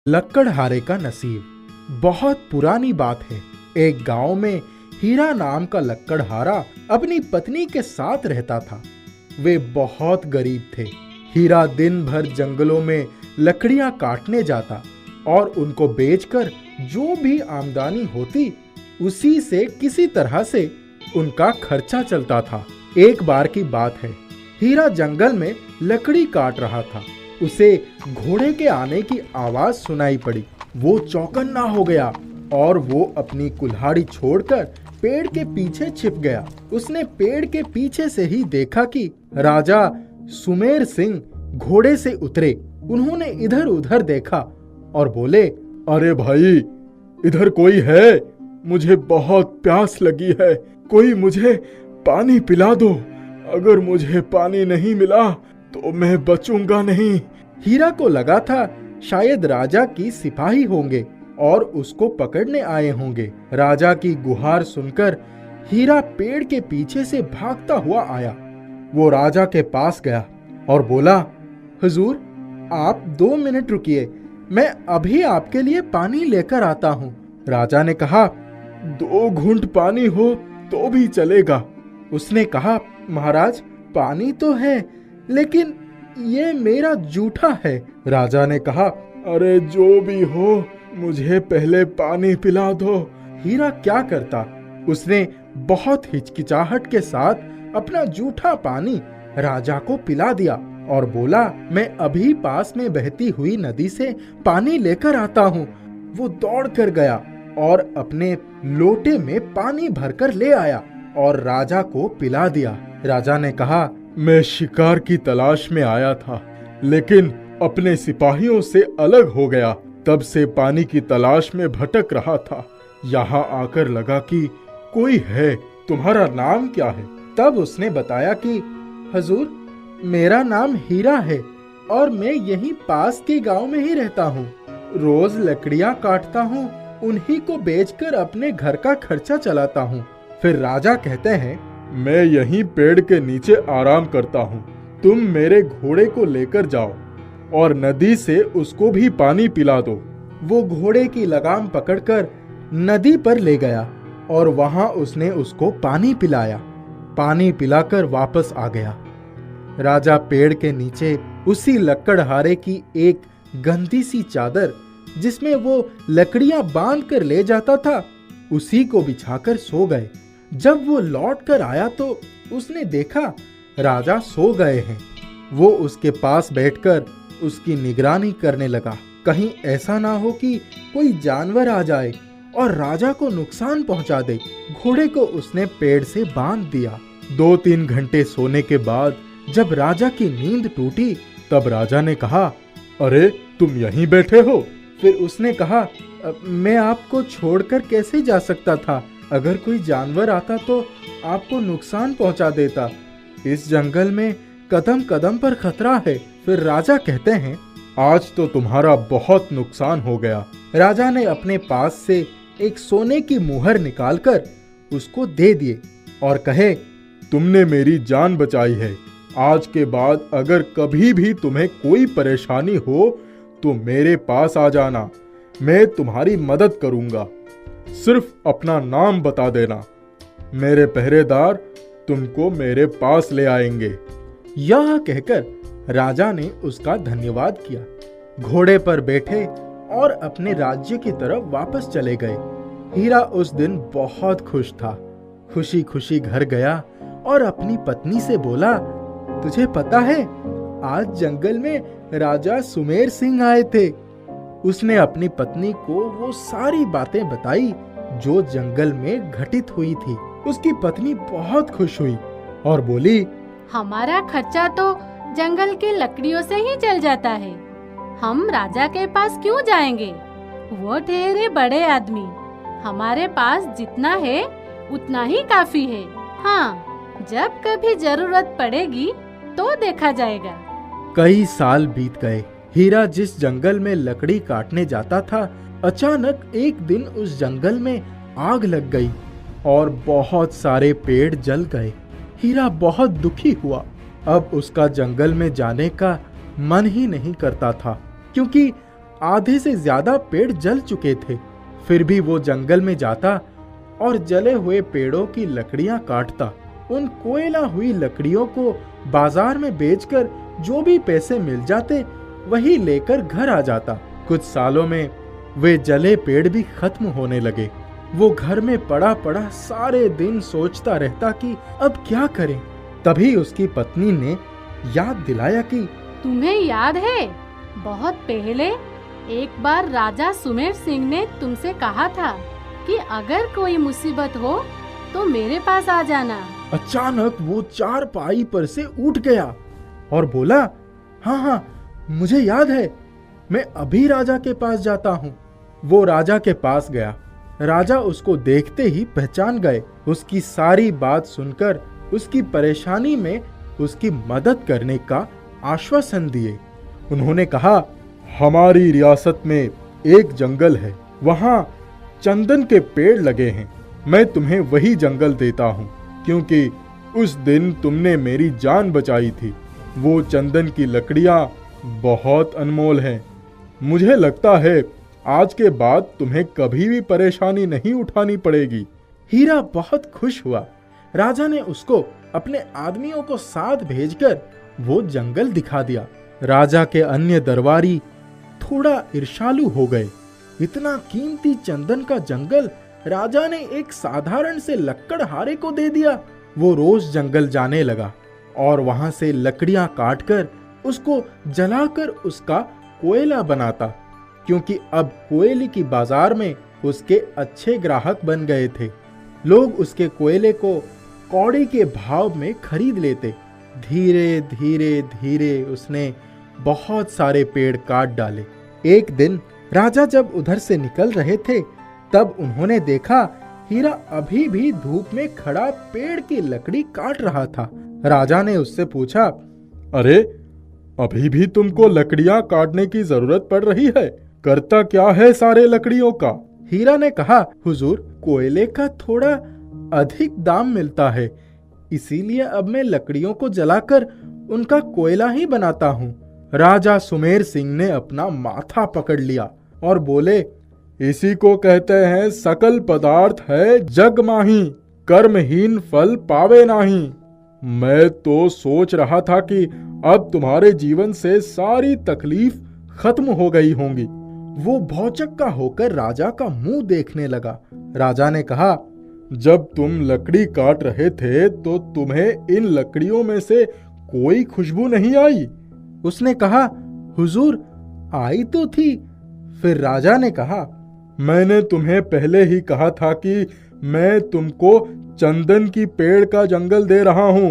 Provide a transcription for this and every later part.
लक्कड़हारे का नसीब। बहुत पुरानी बात है। एक गांव में हीरा नाम का लक्कड़हारा अपनी पत्नी के साथ रहता था। वे बहुत गरीब थे। हीरा दिन भर जंगलों में लकड़ियां काटने जाता और उनको बेचकर जो भी आमदनी होती उसी से किसी तरह से उनका खर्चा चलता था। एक बार की बात है, हीरा जंगल में लकड़ी काट रहा था। उसे घोड़े के आने की आवाज सुनाई पड़ी। वो चौकन्ना हो गया और वो अपनी कुल्हाड़ी छोड़कर पेड़ के पीछे छिप गया। उसने पेड़ के पीछे से ही देखा कि राजा सुमेर सिंह घोड़े से उतरे। उन्होंने इधर उधर देखा और बोले, अरे भाई, इधर कोई है? मुझे बहुत प्यास लगी है, कोई मुझे पानी पिला दो। अगर मुझे पानी नहीं मिला तो मैं बचूंगा नहीं। हीरा को लगा था शायद राजा की सिपाही होंगे और उसको पकड़ने आए होंगे। राजा की गुहार सुनकर हीरा पेड़ के पीछे से भागता हुआ आया। वो राजा के पास गया और बोला, हुजूर, आप 2 मिनट रुकिए, मैं अभी आपके लिए पानी लेकर आता हूँ। राजा ने कहा, 2 घूंट पानी हो तो भी चलेगा। उसने कहा, महाराज, पानी तो है लेकिन ये मेरा जूठा है। राजा ने कहा, अरे जो भी हो, मुझे पहले पानी पिला दो। हीरा क्या करता, उसने बहुत हिचकिचाहट के साथ अपना जूठा पानी राजा को पिला दिया और बोला, मैं अभी पास में बहती हुई नदी से पानी लेकर आता हूँ। वो दौड़ कर गया और अपने लोटे में पानी भरकर ले आया और राजा को पिला दिया। राजा ने कहा, मैं शिकार की तलाश में आया था, लेकिन अपने सिपाहियों से अलग हो गया। तब से पानी की तलाश में भटक रहा था। यहाँ आकर लगा कि कोई है। तुम्हारा नाम क्या है? तब उसने बताया कि हुजूर, मेरा नाम हीरा है और मैं यहीं पास के गांव में ही रहता हूँ। रोज लकड़ियाँ काटता हूँ, उन्हीं को बेचकर अपने घर का खर्चा चलाता हूँ। फिर राजा कहते हैं, मैं यहीं पेड़ के नीचे आराम करता हूँ। तुम मेरे घोड़े को लेकर जाओ और नदी से उसको भी पानी पिला दो। वो घोड़े की लगाम पकड़कर नदी पर ले गया और वहां उसने उसको पानी पिलाया। पानी पिलाकर वापस आ गया। राजा पेड़ के नीचे उसी लक्कड़हारे की एक गंदी सी चादर, जिसमें वो लकड़ियां बांध कर ले जाता था, उसी को बिछाकर सो गए। जब वो लौट कर आया तो उसने देखा राजा सो गए हैं। वो उसके पास बैठकर उसकी निगरानी करने लगा। कहीं ऐसा ना हो कि कोई जानवर आ जाए और राजा को नुकसान पहुंचा दे। घोड़े को उसने पेड़ से बांध दिया। 2-3 घंटे सोने के बाद जब राजा की नींद टूटी, तब राजा ने कहा, अरे तुम यहीं बैठे हो? फिर उसने कहा, मैं आपको छोड़कर कैसे जा सकता था? अगर कोई जानवर आता तो आपको नुकसान पहुंचा देता। इस जंगल में कदम कदम पर खतरा है। फिर राजा कहते हैं, आज तो तुम्हारा बहुत नुकसान हो गया। राजा ने अपने पास से एक सोने की मुहर निकालकर उसको दे दिए और कहे, तुमने मेरी जान बचाई है। आज के बाद अगर कभी भी तुम्हें कोई परेशानी हो तो मेरे पास आ जाना, मैं तुम्हारी मदद करूंगा। सिर्फ अपना नाम बता देना, मेरे पहरेदार तुमको मेरे पास ले आएंगे। यह कहकर राजा ने उसका धन्यवाद किया, घोड़े पर बैठे और अपने राज्य की तरफ वापस चले गए। हीरा उस दिन बहुत खुश था। खुशी खुशी घर गया और अपनी पत्नी से बोला, तुझे पता है, आज जंगल में राजा सुमेर सिंह आए थे। उसने अपनी पत्नी को वो सारी बातें बताई जो जंगल में घटित हुई थी। उसकी पत्नी बहुत खुश हुई और बोली, हमारा खर्चा तो जंगल की लकड़ियों से ही चल जाता है। हम राजा के पास क्यों जाएंगे? वो ठहरे बड़े आदमी। हमारे पास जितना है उतना ही काफी है। हाँ, जब कभी जरूरत पड़ेगी तो देखा जाएगा। कई साल बीत गए। हीरा जिस जंगल में लकड़ी काटने जाता था, अचानक एक दिन उस जंगल में आग लग गई और बहुत सारे पेड़ जल गए। हीरा बहुत दुखी हुआ। अब उसका जंगल में जाने का मन ही नहीं करता था, क्योंकि आधे से ज्यादा पेड़ जल चुके थे। फिर भी वो जंगल में जाता और जले हुए पेड़ों की लकड़ियां काटता। उन कोयला हुई लकड़ियों को बाजार में बेचकर जो भी पैसे मिल जाते वही लेकर घर आ जाता। कुछ सालों में वे जले पेड़ भी खत्म होने लगे। वो घर में पड़ा पड़ा सारे दिन सोचता रहता कि अब क्या करें। तभी उसकी पत्नी ने याद दिलाया कि तुम्हें याद है, बहुत पहले एक बार राजा सुमेर सिंह ने तुमसे कहा था कि अगर कोई मुसीबत हो तो मेरे पास आ जाना। अचानक वो चारपाई पर से उठ गया और बोला, हाँ हाँ, मुझे याद है, मैं अभी राजा के पास जाता हूँ। वो राजा के पास गया। राजा उसको देखते ही पहचान गए। उसकी सारी बात सुनकर उसकी परेशानी में उसकी मदद करने का आश्वासन दिए। उन्होंने कहा, हमारी रियासत में एक जंगल है, वहाँ चंदन के पेड़ लगे हैं। मैं तुम्हें वही जंगल देता हूँ, क्योंकि उस दिन तुमने मेरी जान बचाई थी। वो चंदन की लकड़ियाँ बहुत अनमोल हैं। मुझे लगता है आज के बाद तुम्हें कभी भी परेशानी नहीं उठानी पड़ेगी। हीरा बहुत खुश हुआ। राजा ने उसको अपने आदमियों को साथ भेजकर वो जंगल दिखा दिया। राजा के अन्य दरबारी थोड़ा ईर्ष्यालु हो गए। इतना कीमती चंदन का जंगल राजा ने एक साधारण से लकड़हारे को दे दिया। वो रोज जंगल जाने लगा और वहां से लकड़ियां काटकर उसको जलाकर उसका कोयला बनाता, क्योंकि अब कोयले की बाजार में उसके अच्छे ग्राहक बन गए थे। लोग उसके कोयले को कौड़ी के भाव में खरीद लेते। धीरे धीरे धीरे उसने बहुत सारे पेड़ काट डाले। एक दिन राजा जब उधर से निकल रहे थे, तब उन्होंने देखा हीरा अभी भी धूप में खड़ा पेड़ की लकड़ी काट रहा था। राजा ने उससे पूछा, अरे, अभी भी तुमको लकड़ियां काटने की जरूरत पड़ रही है? करता क्या है सारे लकड़ियों का? हीरा ने कहा, हुजूर, कोयले का थोड़ा अधिक दाम मिलता है, इसीलिए अब मैं लकड़ियों को जलाकर उनका कोयला ही बनाता हूँ। राजा सुमेर सिंह ने अपना माथा पकड़ लिया और बोले, इसी को कहते हैं सकल पदार्थ है जग माही, कर्महीन फल पावे नाही। मैं तो सोच रहा था कि अब तुम्हारे जीवन से सारी तकलीफ खत्म हो गई होंगी। वो भौचक्का होकर राजा का मुंह देखने लगा। राजा ने कहा, जब तुम लकड़ी काट रहे थे तो तुम्हें इन लकड़ियों में से कोई खुशबू नहीं आई? उसने कहा, हुजूर, आई तो थी। फिर राजा ने कहा, मैंने तुम्हें पहले ही कहा था कि मैं तुमको चंदन की पेड़ का जंगल दे रहा हूँ।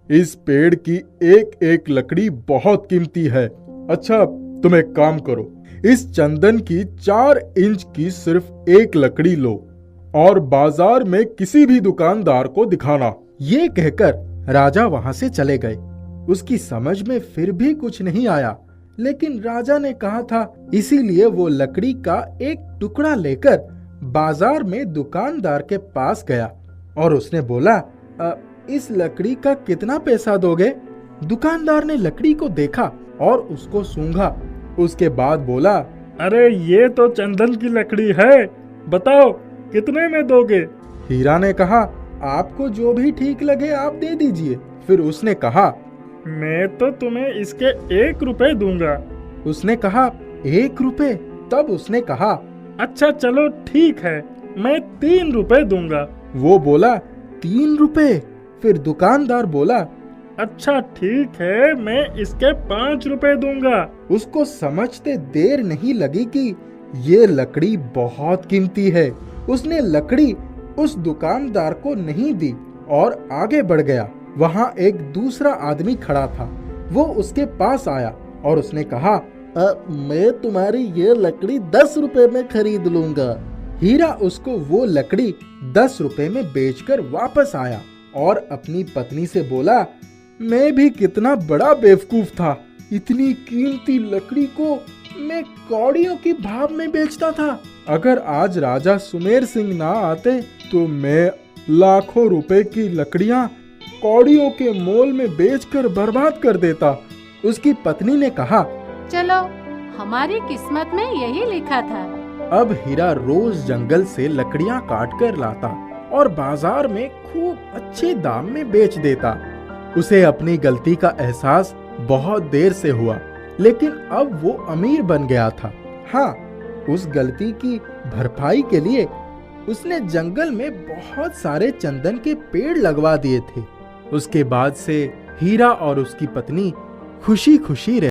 इस पेड़ की एक एक लकड़ी बहुत कीमती है। अच्छा, तुम एक काम करो, इस चंदन की 4 इंच की सिर्फ एक लकड़ी लो और बाजार में किसी भी दुकानदार को दिखाना। ये कहकर राजा वहां से चले गए। उसकी समझ में फिर भी कुछ नहीं आया, लेकिन राजा ने कहा था, इसीलिए वो लकड़ी का एक टुकड़ा लेकर बाजार में दुकानदार के पास गया और उसने बोला, इस लकड़ी का कितना पैसा दोगे? दुकानदार ने लकड़ी को देखा और उसको सूंघा। उसके बाद बोला, अरे ये तो चंदन की लकड़ी है, बताओ कितने में दोगे? हीरा ने कहा, आपको जो भी ठीक लगे आप दे दीजिए। फिर उसने कहा, मैं तो तुम्हें इसके 1 रुपए दूंगा। उसने कहा, 1 रुपए? तब उसने कहा, अच्छा चलो ठीक है, मैं 3 रुपए दूंगा। वो बोला, 3 रुपए? फिर दुकानदार बोला, अच्छा ठीक है, मैं इसके 5 रुपए दूंगा। उसको समझते देर नहीं लगी कि ये लकड़ी बहुत कीमती है। उसने लकड़ी उस दुकानदार को नहीं दी और आगे बढ़ गया। वहाँ एक दूसरा आदमी खड़ा था। वो उसके पास आया और उसने कहा, मैं तुम्हारी ये लकड़ी 10 रुपए में खरीद लूंगा। हीरा उसको वो लकड़ी 10 रुपए में बेचकर वापस आया और अपनी पत्नी से बोला, मैं भी कितना बड़ा बेवकूफ था, इतनी कीमती लकड़ी को मैं कौड़ियों की भाव में बेचता था। अगर आज राजा सुमेर सिंह ना आते तो मैं लाखों रुपए की लकड़ियां कौड़ियों के मोल में बेचकर बर्बाद कर देता। उसकी पत्नी ने कहा, चलो हमारी किस्मत में यही लिखा था। अब हीरा रोज जंगल से लकड़ियां काट कर लाता और बाजार में खूब अच्छे दाम में बेच देता। उसे अपनी गलती का एहसास बहुत देर से हुआ, लेकिन अब वो अमीर बन गया था। हाँ, उस गलती की भरपाई के लिए उसने जंगल में बहुत सारे चंदन के पेड़ लगवा दिए थे। उसके बाद से हीरा और उसकी पत्नी खुशी खुशी